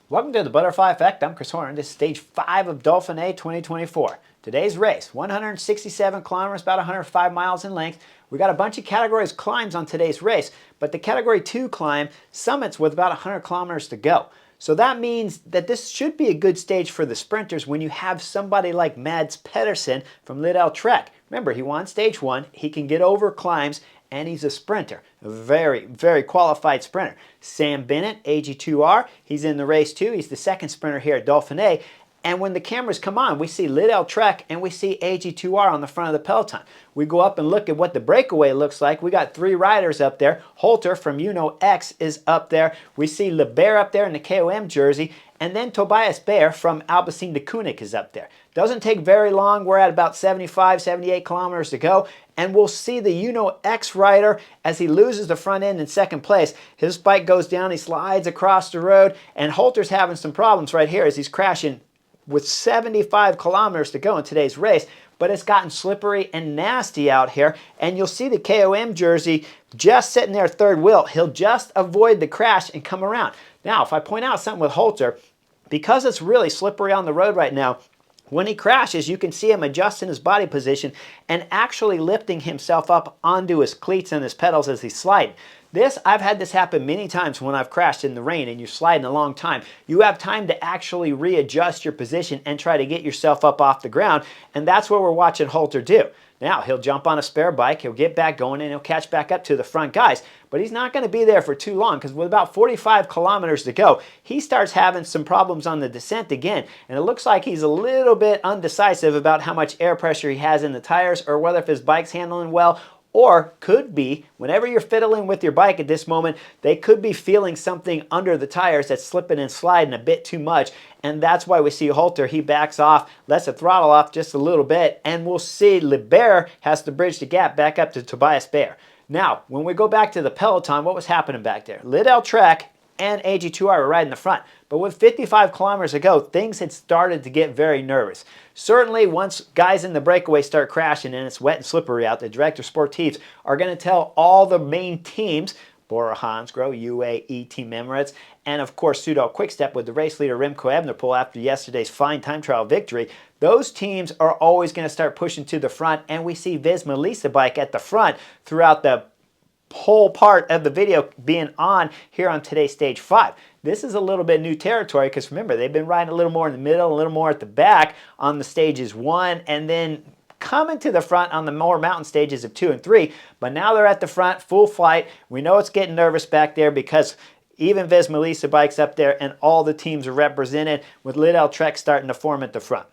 Welcome to the Butterfly Effect. I'm Chris Horner. This is stage 5 of Dauphiné 2024. Today's race, 167 kilometers, about 105 miles in length. We got a bunch of categories climbs on today's race, but the category 2 climb summits with about 100 kilometers to go. So that means that this should be a good stage for the sprinters when you have somebody like Mads Pedersen from Lidl Trek. Remember, he won stage 1. He can get over climbs, and he's a sprinter. A very, very qualified sprinter. Sam Bennett, AG2R, he's in the race too. He's the second sprinter here at Dauphiné. And when the cameras come on, we see Lidl Trek and we see AG2R on the front of the Peloton. We go up and look at what the Breakaway looks like. We got 3 riders up there. Holter from X is up there. We see Lebert up there in the KOM jersey. And then Tobias Bayer from Albacete de Koenig is up there. Doesn't take very long. We're at about 75, 78 kilometers to go. And we'll see the X rider as he loses the front end in second place. His bike goes down, he slides across the road, and Holter's having some problems right here as he's crashing with 75 kilometers to go in today's race. But it's gotten slippery and nasty out here. And you'll see the KOM jersey just sitting there third wheel. He'll just avoid the crash and come around. Now, if I point out something with Holter, because it's really slippery on the road right now, when he crashes, you can see him adjusting his body position and actually lifting himself up onto his cleats and his pedals as he's sliding. I've had this happen many times when I've crashed in the rain and you're sliding a long time. You have time to actually readjust your position and try to get yourself up off the ground, and that's what we're watching Holter do. Now, he'll jump on a spare bike, he'll get back going, and he'll catch back up to the front guys. But he's not going to be there for too long because with about 45 kilometers to go, he starts having some problems on the descent again. And it looks like he's a little bit undecisive about how much air pressure he has in the tires or whether if his bike's handling well. Or could be, whenever you're fiddling with your bike at this moment, they could be feeling something under the tires that's slipping and sliding a bit too much. And that's why we see Holter, he backs off, lets the throttle off just a little bit, and we'll see Lebert has to bridge the gap back up to Tobias Bayer. Now, when we go back to the Peloton, what was happening back there? Lidl Trek and AG2R were right in the front. But with 55 kilometers to go, things had started to get very nervous. Certainly, once guys in the Breakaway start crashing and it's wet and slippery out, the Director Sportifs are going to tell all the main teams, Bora Hansgrohe, UAE Team Emirates, and of course Soudal Quickstep with the race leader Remco Evenepoel after yesterday's fine time trial victory. Those teams are always going to start pushing to the front, and we see Visma Lease bike at the front throughout the whole part of the video being on here on today's stage 5. This is a little bit new territory because remember, they've been riding a little more in the middle, a little more at the back on the stages 1, and then coming to the front on the more mountain stages of 2 and 3. But now they're at the front, full flight. We know it's getting nervous back there because even Visma Lease bike's up there and all the teams are represented with Lidl Trek starting to form at the front.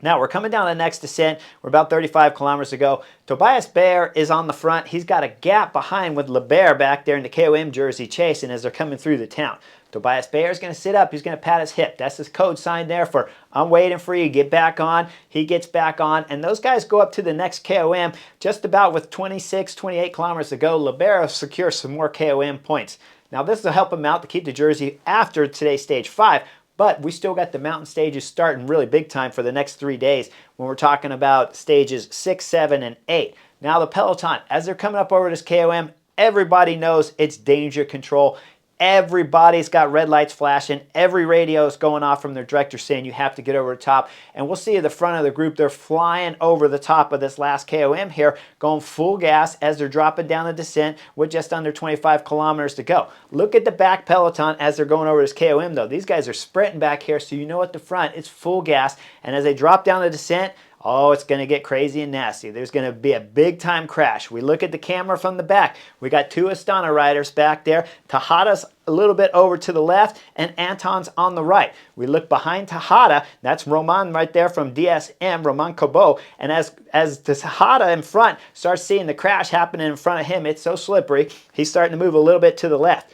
Now, we're coming down the next descent. We're about 35 kilometers to go. Tobias Bayer is on the front. He's got a gap behind with Lebert back there in the KOM jersey chasing as they're coming through the town. Tobias Bayer is going to sit up. He's going to pat his hip. That's his code sign there for I'm waiting for you. Get back on. He gets back on. And those guys go up to the next KOM just about with 26, 28 kilometers to go. Lebert secures some more KOM points. Now, this will help him out to keep the jersey after today's stage 5. But we still got the mountain stages starting really big time for the next 3 days when we're talking about stages 6, 7, and 8. Now the Peloton, as they're coming up over this KOM, everybody knows it's danger control. Everybody's got red lights flashing. Every radio is going off from their director saying you have to get over the top. And we'll see at the front of the group, they're flying over the top of this last KOM here, going full gas as they're dropping down the descent with just under 25 kilometers to go. Look at the back Peloton as they're going over this KOM though. These guys are sprinting back here, so you know at the front, it's full gas. And as they drop down the descent, oh, it's going to get crazy and nasty. There's going to be a big time crash. We look at the camera from the back. We got 2 Astana riders back there. Tejada's a little bit over to the left and Anton's on the right. We look behind Tejada. That's Roman right there from DSM, Roman Cobot. And as Tejada in front starts seeing the crash happening in front of him, it's so slippery, he's starting to move a little bit to the left.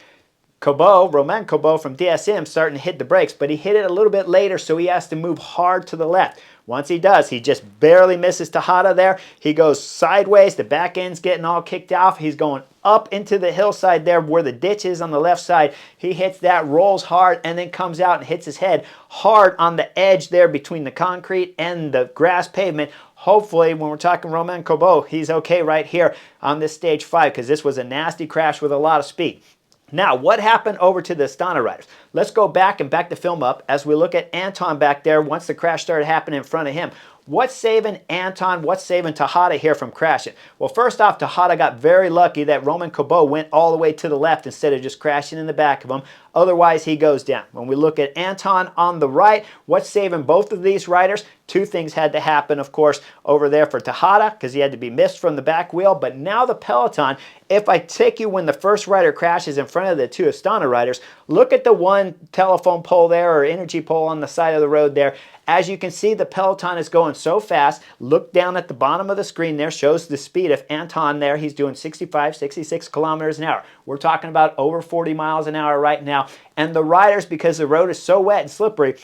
Roman Cobot from DSM starting to hit the brakes, but he hit it a little bit later, so he has to move hard to the left. Once he does, he just barely misses Tejada there. He goes sideways. The back end's getting all kicked off. He's going up into the hillside there where the ditch is on the left side. He hits that, rolls hard, and then comes out and hits his head hard on the edge there between the concrete and the grass pavement. Hopefully, when we're talking Roman Cobot, he's okay right here on this stage 5 because this was a nasty crash with a lot of speed. Now, what happened over to the Astana riders? Let's go back and back the film up as we look at Anton back there once the crash started happening in front of him. What's saving Anton, what's saving Tejada here from crashing? Well, first off, Tejada got very lucky that Roman Cobot went all the way to the left instead of just crashing in the back of him. Otherwise, he goes down. When we look at Anton on the right, what's saving both of these riders? Two things had to happen, of course, over there for Tejada because he had to be missed from the back wheel. But now the Peloton, if I take you when the first rider crashes in front of the two Astana riders, look at the one telephone pole there or energy pole on the side of the road there. As you can see, the Peloton is going so fast. Look down at the bottom of the screen there, shows the speed of Anton there. He's doing 65, 66 kilometers an hour. We're talking about over 40 miles an hour right now. And the riders, because the road is so wet and slippery,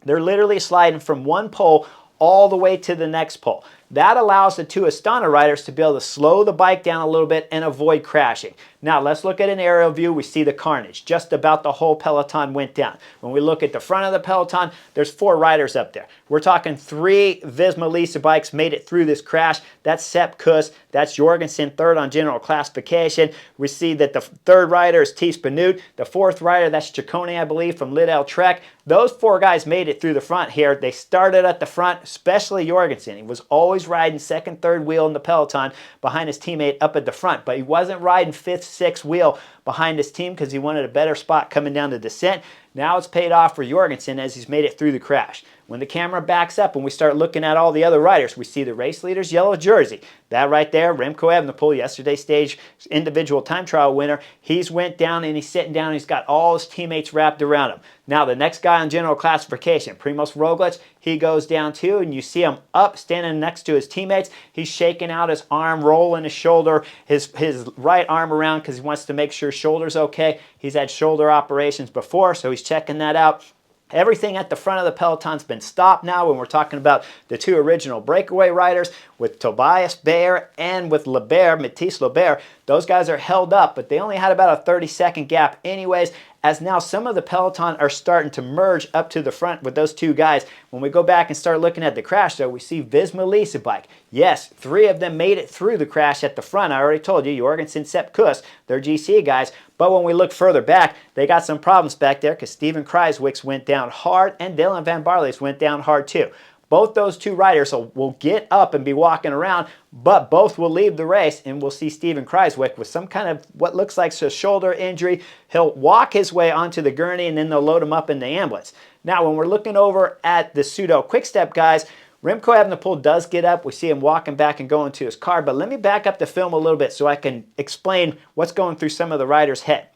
they're literally sliding from one pole all the way to the next pole. That allows the two Astana riders to be able to slow the bike down a little bit and avoid crashing. Now let's look at an aerial view. We see the carnage. Just about the whole Peloton went down. When we look at the front of the Peloton, there's 4 riders up there. We're talking 3 Visma Lease bikes made it through this crash. That's Sepp Kuss. That's Jorgensen, third on general classification. We see that the third rider is Thies Benoot. The fourth rider, that's Ciccone, I believe, from Lidl Trek. Those 4 guys made it through the front here. They started at the front, especially Jorgensen. He was always riding second, third wheel in the Peloton behind his teammate up at the front, but he wasn't riding fifth, sixth wheel behind his team because he wanted a better spot coming down the descent. Now it's paid off for Jorgensen as he's made it through the crash. When the camera backs up and we start looking at all the other riders, we see the race leader's yellow jersey. That right there, Remco Evenepoel, yesterday's stage individual time trial winner. He's went down and he's sitting down. He's got all his teammates wrapped around him. Now the next guy on general classification, Primoz Roglic, he goes down too, and you see him up standing next to his teammates. He's shaking out his arm, rolling his shoulder, his right arm around because he wants to make sure his shoulder's okay. He's had shoulder operations before, so he's checking that out. Everything at the front of the Peloton's been stopped now when we're talking about the 2 original breakaway riders with Tobias Bayer and with Mathies Lebert. Those guys are held up, but they only had about a 30-second gap anyways, as now some of the Peloton are starting to merge up to the front with those 2 guys. When we go back and start looking at the crash, though, we see Visma Lease bike. Yes, 3 of them made it through the crash at the front. I already told you, Jorgensen, Sepp Kuss, they're GC guys. But when we look further back, they got some problems back there because Steven Kruijswijk's went down hard and Dylan Van Baarle's went down hard too. Both those 2 riders will get up and be walking around, but both will leave the race, and we'll see Steven Kruijswijk with some kind of what looks like a shoulder injury. He'll walk his way onto the gurney, and then they'll load him up in the ambulance. Now, when we're looking over at the pseudo quick-step guys, Remco Evenepoel does get up. We see him walking back and going to his car, but let me back up the film a little bit so I can explain what's going through some of the riders' head.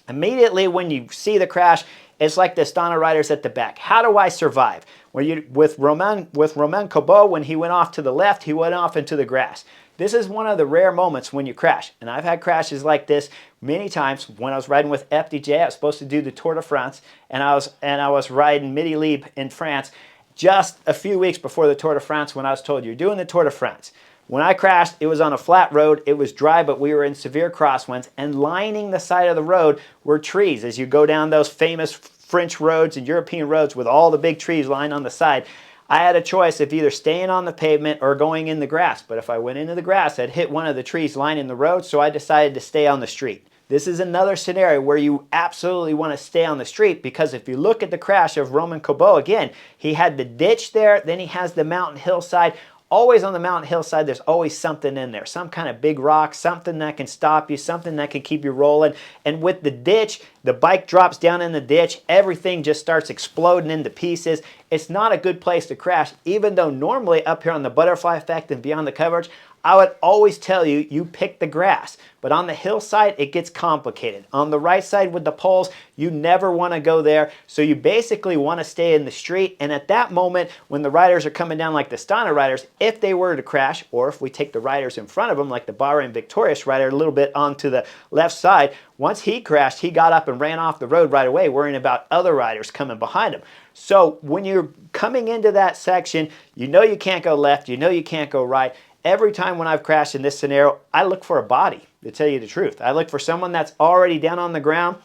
Immediately when you see the crash, it's like the Astana riders at the back. How do I survive? Well, with Romain Cobot, when he went off to the left, he went off into the grass. This is one of the rare moments when you crash. And I've had crashes like this many times. When I was riding with FDJ, I was supposed to do the Tour de France, and I was riding Midi-Libre in France just a few weeks before the Tour de France when I was told, you're doing the Tour de France. When I crashed, it was on a flat road. It was dry, but we were in severe crosswinds, and lining the side of the road were trees. As you go down those famous French roads and European roads with all the big trees lined on the side, I had a choice of either staying on the pavement or going in the grass. But if I went into the grass, I'd hit one of the trees lining the road, so I decided to stay on the street. This is another scenario where you absolutely want to stay on the street, because if you look at the crash of Roman Cobot, again, he had the ditch there, then he has the mountain hillside. Always on the mountain hillside, there's always something in there, some kind of big rock, something that can stop you, something that can keep you rolling. And with the ditch, the bike drops down in the ditch, everything just starts exploding into pieces. It's not a good place to crash, even though normally up here on the butterfly effect and beyond the coverage, I would always tell you, you pick the grass. But on the hillside, it gets complicated. On the right side with the poles, you never want to go there. So you basically want to stay in the street. And at that moment, when the riders are coming down like the Astana riders, if they were to crash, or if we take the riders in front of them, like the Bahrain victorious rider a little bit onto the left side, once he crashed, he got up and ran off the road right away, worrying about other riders coming behind him. So when you're coming into that section, you know you can't go left, you know you can't go right. Every time when I've crashed in this scenario, I look for a body, to tell you the truth. I look for someone that's already down on the ground,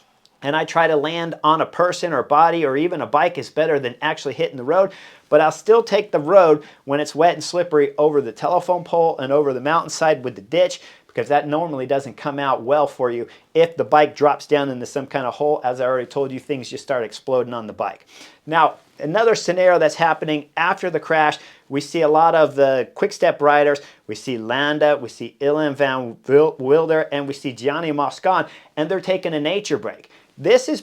and I try to land on a person or body or even a bike is better than actually hitting the road. But I'll still take the road when it's wet and slippery over the telephone pole and over the mountainside with the ditch, because that normally doesn't come out well for you if the bike drops down into some kind of hole. As I already told you, things just start exploding on the bike. Now, another scenario that's happening after the crash, we see a lot of the quick step riders. We see Landa, we see Ilan van Wilder, and we see Gianni Moscon, and they're taking a nature break. This is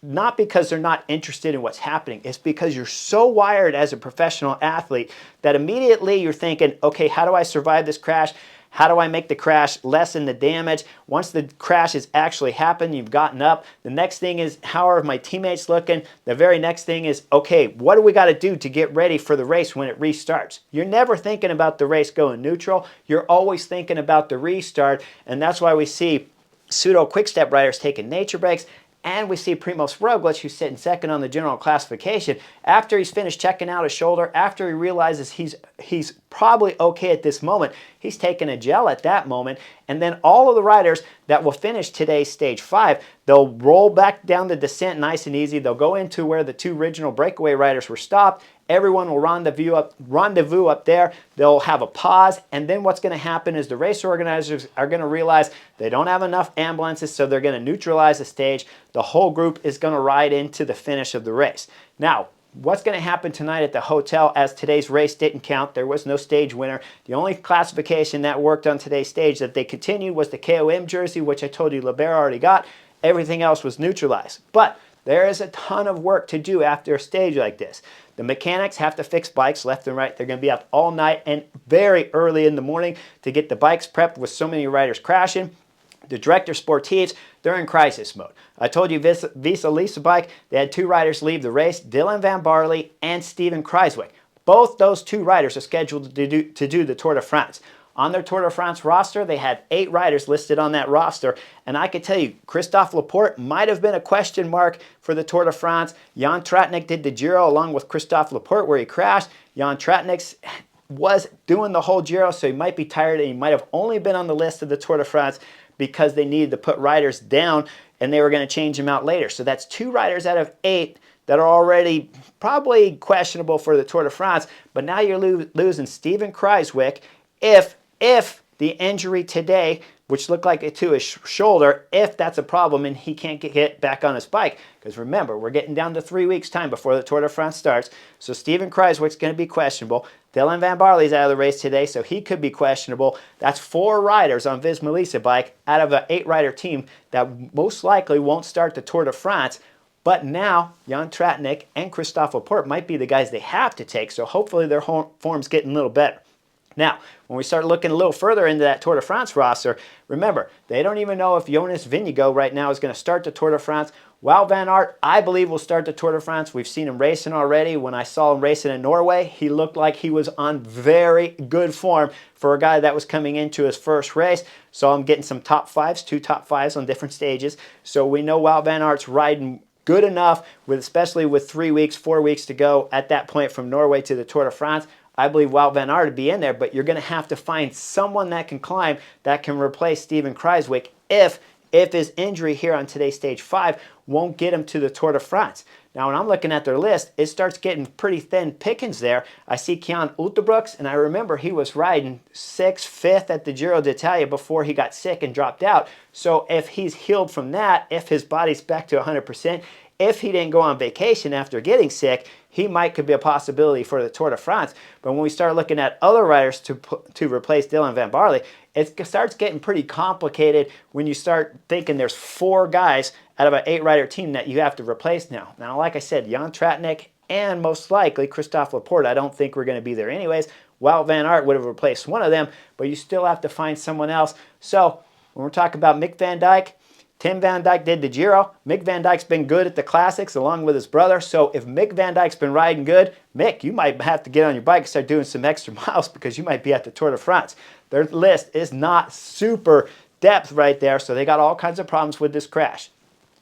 not because they're not interested in what's happening. It's because you're so wired as a professional athlete that immediately you're thinking, okay, how do I survive this crash? How do I make the crash lessen the damage? Once the crash has actually happened, you've gotten up. The next thing is, how are my teammates looking? The very next thing is, okay, what do we got to do to get ready for the race when it restarts? You're never thinking about the race going neutral. You're always thinking about the restart, and that's why we see pseudo quick step riders taking nature breaks. And we see Primoz Roglic, who's sitting second on the general classification, after he's finished checking out his shoulder, after he realizes he's probably okay at this moment, he's taking a gel at that moment. And then all of the riders that will finish today's stage 5, they'll roll back down the descent nice and easy. They'll go into where the 2 original breakaway riders were stopped. Everyone will rendezvous up there. They'll have a pause, and then what's going to happen is the race organizers are going to realize they don't have enough ambulances, so they're going to neutralize the stage. The whole group is going to ride into the finish of the race. Now, what's going to happen tonight at the hotel, as today's race didn't count? There was no stage winner. The only classification that worked on today's stage that they continued was the KOM jersey, which I told you Libera already got. Everything else was neutralized. But there is a ton of work to do after a stage like this. The mechanics have to fix bikes left and right. They're going to be up all night and very early in the morning to get the bikes prepped with so many riders crashing. The director sportives, they're in crisis mode. I told you Visa Lisa Bike, they had 2 riders leave the race, Dylan Van Barley and Steven Kruijswijk. Both those 2 riders are scheduled to do the Tour de France. On their Tour de France roster, they had 8 riders listed on that roster, and I can tell you, Christophe Laporte might have been a question mark for the Tour de France. Jan Tratnik did the Giro along with Christophe Laporte where he crashed. Jan Tratnik was doing the whole Giro, so he might be tired, and he might have only been on the list of the Tour de France because they needed to put riders down, and they were going to change them out later. So that's 2 riders out of 8 that are already probably questionable for the Tour de France, but now you're losing Steven Kruijswijk if the injury today, which looked like it to his shoulder, if that's a problem and he can't get back on his bike. Because remember, we're getting down to 3 weeks' time before the Tour de France starts. So Steven Kruijswijk's going to be questionable. Dylan Van Barley's out of the race today, so he could be questionable. That's 4 riders on Visma Lease bike out of an 8-rider team that most likely won't start the Tour de France. But now, Jan Tratnik and Christophe Laporte might be the guys they have to take, so hopefully their form's getting a little better. Now, when we start looking a little further into that Tour de France roster, remember, they don't even know if Jonas Vingegaard right now is going to start the Tour de France. Wout van Aert, I believe, will start the Tour de France. We've seen him racing already. When I saw him racing in Norway, he looked like he was on very good form for a guy that was coming into his first race. Saw him getting some top 5s, 2 top 5s on different stages. So we know Wout van Aert's riding good enough, especially with 3 weeks, 4 weeks to go at that point from Norway to the Tour de France. I believe Wout van Aert to be in there, but you're going to have to find someone that can climb, that can replace Steven Kruijswijk if his injury here on today's stage 5 won't get him to the Tour de France. Now, when I'm looking at their list, it starts getting pretty thin pickings there. I see Kjan Utebrooks, and I remember he was riding 6th, 5th at the Giro d'Italia before he got sick and dropped out. So if he's healed from that, if his body's back to 100%, if he didn't go on vacation after getting sick, he could be a possibility for the Tour de France. But when we start looking at other riders to replace Dylan Van Barley, it starts getting pretty complicated when you start thinking there's 4 guys out of an 8-rider team that you have to replace now. Now, like I said, Jan Tratnik and most likely Christophe Laporte, I don't think we're going to be there anyways. Wout van Aert would have replaced one of them, but you still have to find someone else. So when we're talking about Mick van Dijk, Tim van Dijk did the Giro. Mick van Dijk's been good at the Classics along with his brother. So if Mick van Dijk's been riding good, Mick, you might have to get on your bike and start doing some extra miles because you might be at the Tour de France. Their list is not super depth right there, so they got all kinds of problems with this crash.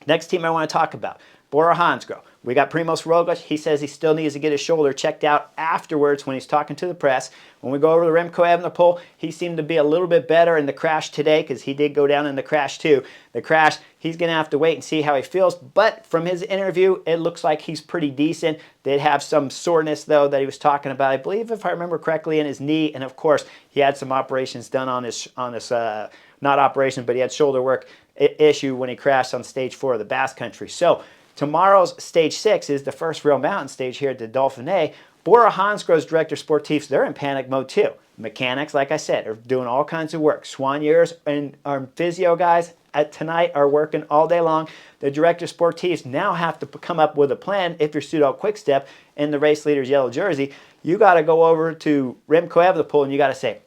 Next team I want to talk about, Bora Hansgrohe. We got Primoz Roglic. He says he still needs to get his shoulder checked out afterwards when he's talking to the press. When we go over to Remco Evenepoel, he seemed to be a little bit better in the crash today because he did go down in the crash too. The crash, he's going to have to wait and see how he feels. But from his interview, it looks like he's pretty decent. Did have some soreness, though, that he was talking about, I believe, if I remember correctly, in his knee. And, of course, he had some operations done on his not operations, but he had shoulder work issue when he crashed on stage 4 of the Basque Country. So tomorrow's stage 6 is the first real mountain stage here at the Dauphiné. Bora Hansgrohe's director sportifs, they're in panic mode too. Mechanics, like I said, are doing all kinds of work. Soigneurs and our physio guys tonight are working all day long. The director sportifs now have to come up with a plan. If you're Pseudo Quickstep in the race leader's yellow jersey, you got to go over to Remco Evenepoel and you got to say,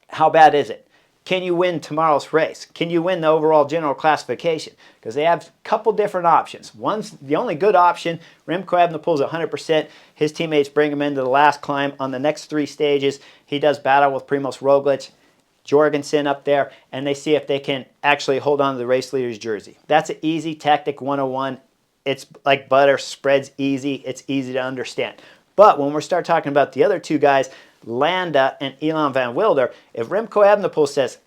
how bad is it? Can you win tomorrow's race? Can you win the overall general classification? Because they have a couple different options. One's the only good option. Remco Evenepoel's 100%. His teammates bring him into the last climb. On the next 3 stages, he does battle with Primoz Roglic, Jorgensen up there, and they see if they can actually hold on to the race leader's jersey. That's an easy tactic 101. It's like butter, spreads easy. It's easy to understand. But when we start talking about the other 2 guys, Landa and Elan van Wilder, if Remco Evenepoel says,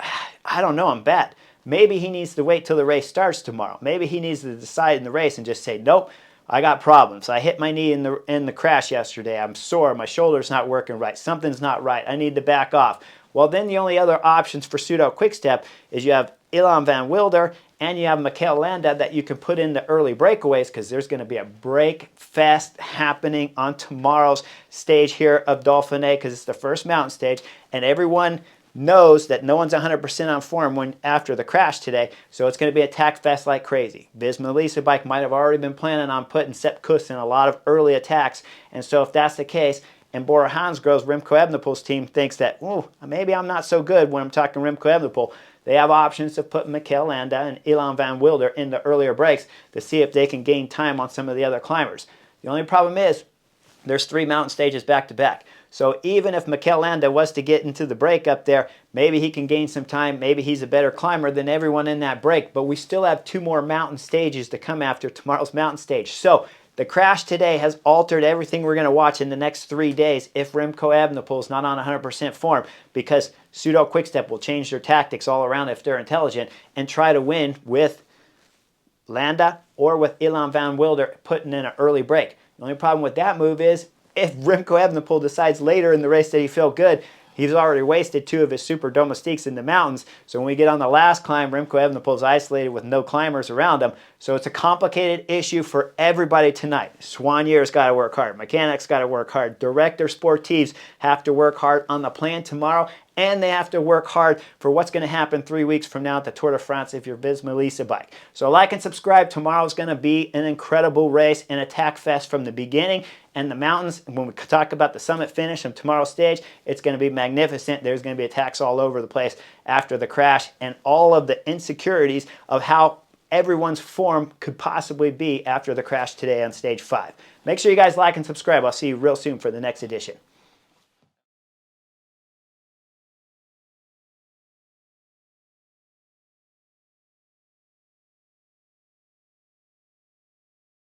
I don't know, I'm bad, maybe he needs to wait till the race starts tomorrow. Maybe he needs to decide in the race and just say, nope, I got problems. I hit my knee in the crash yesterday. I'm sore. My shoulder's not working right. Something's not right. I need to back off. Well, then the only other options for Pseudo Quickstep is you have Elan van Wilder and you have Mikel Landa that you can put in the early breakaways because there's going to be a break fest happening on tomorrow's stage here of Dauphiné because it's the first mountain stage and everyone knows that no one's 100% on form after the crash today, so it's going to be a attack fest like crazy. Visma Bike might have already been planning on putting Sepp Kuss in a lot of early attacks, and so if that's the case, and Bora Hansgrohe's Remco Evenepoel's team thinks that, ooh, maybe I'm not so good when I'm talking Remco Evenepoel, they have options to put Mikel Landa and Elan van Wilder in the earlier breaks to see if they can gain time on some of the other climbers. The only problem is there's 3 mountain stages back to back. So even if Mikel Landa was to get into the break up there, maybe he can gain some time. Maybe he's a better climber than everyone in that break. But we still have 2 more mountain stages to come after tomorrow's mountain stage. So the crash today has altered everything we're going to watch in the next 3 days if Remco Evenepoel is not on 100% form, because Pseudo Quickstep will change their tactics all around if they're intelligent and try to win with Landa or with Elan van Wilder putting in an early break. The only problem with that move is if Remco Evenepoel decides later in the race that he felt good, he's already wasted 2 of his super domestiques in the mountains. So when we get on the last climb, Remco Evenepoel's isolated with no climbers around him. So it's a complicated issue for everybody tonight. Soigneurs got to work hard. Mechanics got to work hard. Director sportifs have to work hard on the plan tomorrow. And they have to work hard for what's going to happen 3 weeks from now at the Tour de France if you're Visma Bike. So like and subscribe. Tomorrow's going to be an incredible race, an attack fest from the beginning. And the mountains, when we talk about the summit finish of tomorrow's stage, it's going to be magnificent. There's going to be attacks all over the place after the crash and all of the insecurities of how everyone's form could possibly be after the crash today on stage 5. Make sure you guys like and subscribe. I'll see you real soon for the next edition.